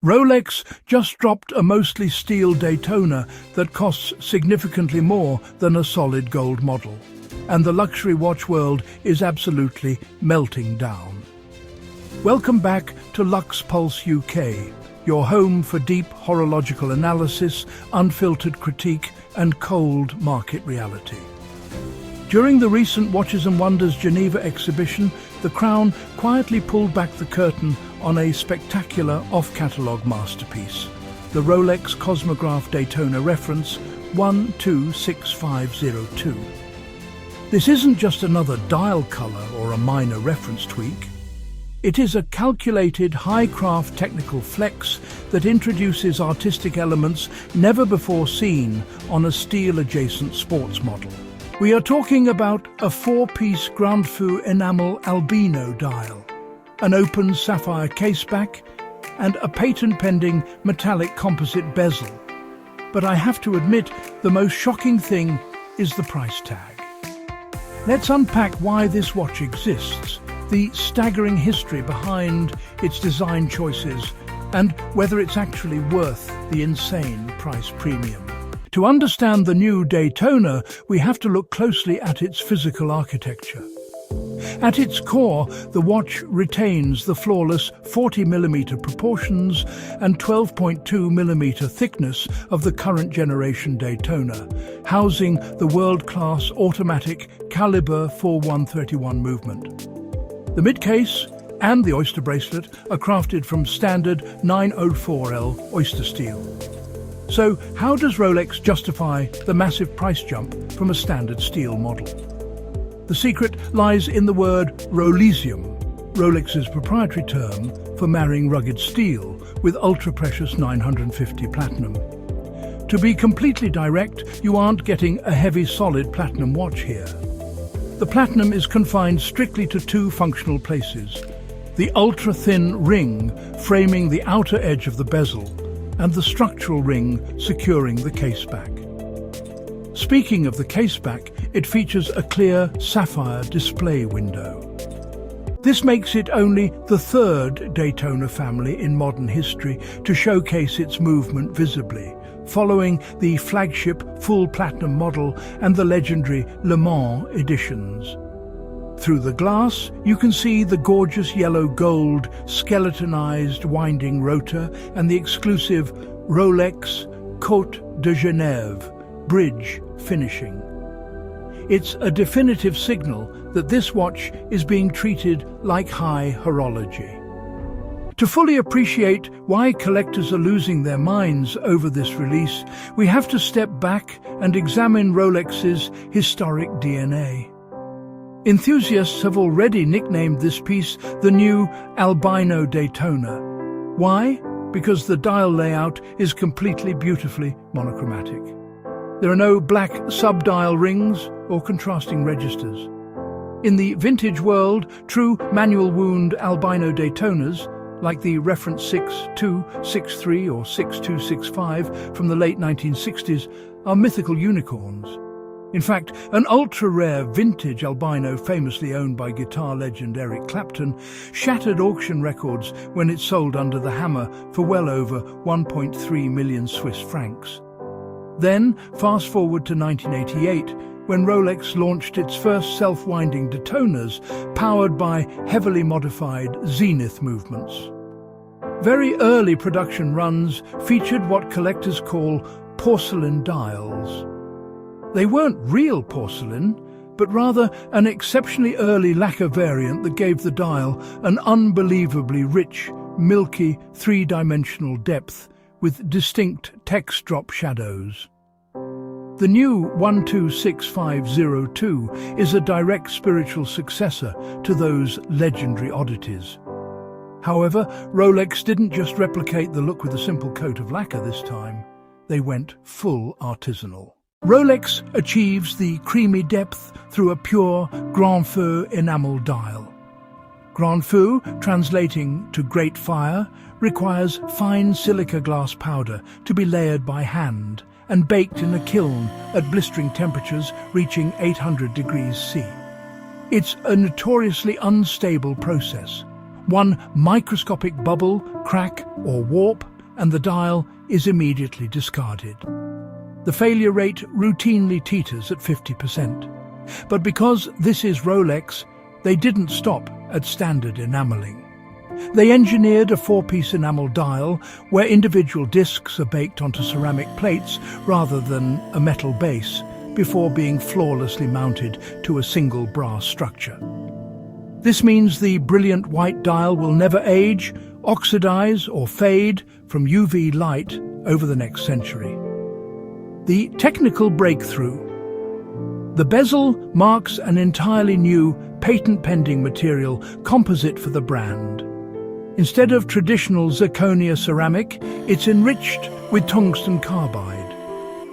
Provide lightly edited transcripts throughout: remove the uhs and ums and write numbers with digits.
Rolex just dropped a mostly steel Daytona that costs significantly more than a solid gold model. And the luxury watch world is absolutely melting down. Welcome back to Luxe Pulse UK, your home for deep horological analysis, unfiltered critique, and cold market reality. During the recent Watches and Wonders Geneva exhibition, the Crown quietly pulled back the curtain on a spectacular off-catalogue masterpiece, the Rolex Cosmograph Daytona Reference 126502. This isn't just another dial colour or a minor reference tweak. It is a calculated, high-craft technical flex that introduces artistic elements never before seen on a steel-adjacent sports model. We are talking about a four-piece Grand Feu enamel Albino Dial, an open sapphire caseback, and a patent-pending metallic composite bezel. But I have to admit, the most shocking thing is the price tag. Let's unpack why this watch exists, the staggering history behind its design choices, and whether it's actually worth the insane price premium. To understand the new Daytona, we have to look closely at its physical architecture. At its core, the watch retains the flawless 40mm proportions and 12.2mm thickness of the current generation Daytona, housing the world-class automatic caliber 4131 movement. The mid-case and the Oyster bracelet are crafted from standard 904L Oystersteel. So, how does Rolex justify the massive price jump from a standard steel model? The secret lies in the word Rolesium, Rolex's proprietary term for marrying rugged steel with ultra-precious 950 platinum. To be completely direct, you aren't getting a heavy solid platinum watch here. The platinum is confined strictly to two functional places: the ultra-thin ring framing the outer edge of the bezel, and the structural ring securing the caseback. Speaking of the caseback, it features a clear sapphire display window. This makes it only the third Daytona family in modern history to showcase its movement visibly, following the flagship full platinum model and the legendary Le Mans editions. Through the glass, you can see the gorgeous yellow-gold skeletonized winding rotor and the exclusive Rolex Côte de Genève bridge finishing. It's a definitive signal that this watch is being treated like high horology. To fully appreciate why collectors are losing their minds over this release, we have to step back and examine Rolex's historic DNA. Enthusiasts have already nicknamed this piece the new Albino Daytona. Why? Because the dial layout is completely beautifully monochromatic. There are no black sub-dial rings or contrasting registers. In the vintage world, true manual wound Albino Daytonas, like the Reference 6263 or 6265 from the late 1960s, are mythical unicorns. In fact, an ultra-rare vintage albino famously owned by guitar legend Eric Clapton shattered auction records when it sold under the hammer for well over 1.3 million Swiss francs. Then, fast forward to 1988, when Rolex launched its first self-winding Daytonas powered by heavily modified Zenith movements. Very early production runs featured what collectors call porcelain dials. They weren't real porcelain, but rather an exceptionally early lacquer variant that gave the dial an unbelievably rich, milky, three-dimensional depth with distinct text drop shadows. The new 126502 is a direct spiritual successor to those legendary oddities. However, Rolex didn't just replicate the look with a simple coat of lacquer this time. They went full artisanal. Rolex achieves the creamy depth through a pure Grand Feu enamel dial. Grand Feu, translating to great fire, requires fine silica glass powder to be layered by hand and baked in a kiln at blistering temperatures reaching 800 degrees C. It's a notoriously unstable process. One microscopic bubble, crack or warp, and the dial is immediately discarded. The failure rate routinely teeters at 50%. But because this is Rolex, they didn't stop at standard enameling. They engineered a four-piece enamel dial where individual discs are baked onto ceramic plates rather than a metal base before being flawlessly mounted to a single brass structure. This means the brilliant white dial will never age, oxidize or fade from UV light over the next century. The technical breakthrough. The bezel marks an entirely new, patent-pending material composite for the brand. Instead of traditional zirconia ceramic, it's enriched with tungsten carbide.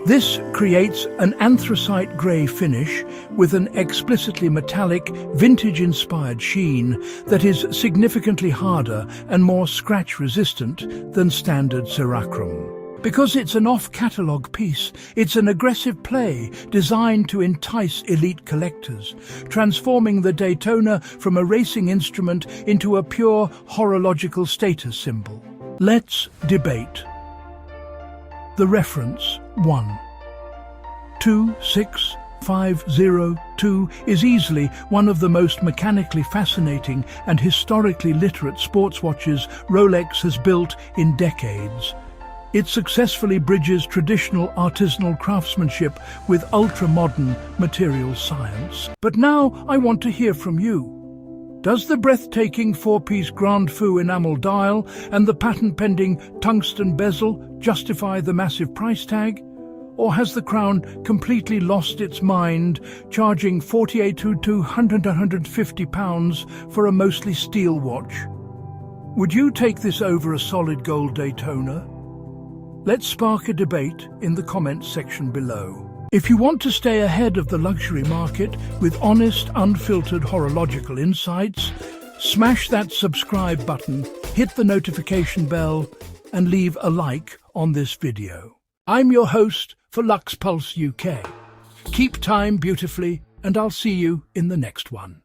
This creates an anthracite grey finish with an explicitly metallic, vintage-inspired sheen that is significantly harder and more scratch-resistant than standard cerachrom. Because it's an off-catalogue piece, it's an aggressive play designed to entice elite collectors, transforming the Daytona from a racing instrument into a pure horological status symbol. Let's debate. The reference 1.26502 is easily one of the most mechanically fascinating and historically literate sports watches Rolex has built in decades. It successfully bridges traditional artisanal craftsmanship with ultra-modern materials science. But now I want to hear from you. Does the breathtaking four-piece Grand Fou enamel dial and the patent-pending tungsten bezel justify the massive price tag? Or has the crown completely lost its mind, charging £48 to £150 for a mostly steel watch? Would you take this over a solid gold Daytona? Let's spark a debate in the comments section below. If you want to stay ahead of the luxury market with honest, unfiltered horological insights, smash that subscribe button, hit the notification bell, and leave a like on this video. I'm your host for Luxe Pulse UK. Keep time beautifully, and I'll see you in the next one.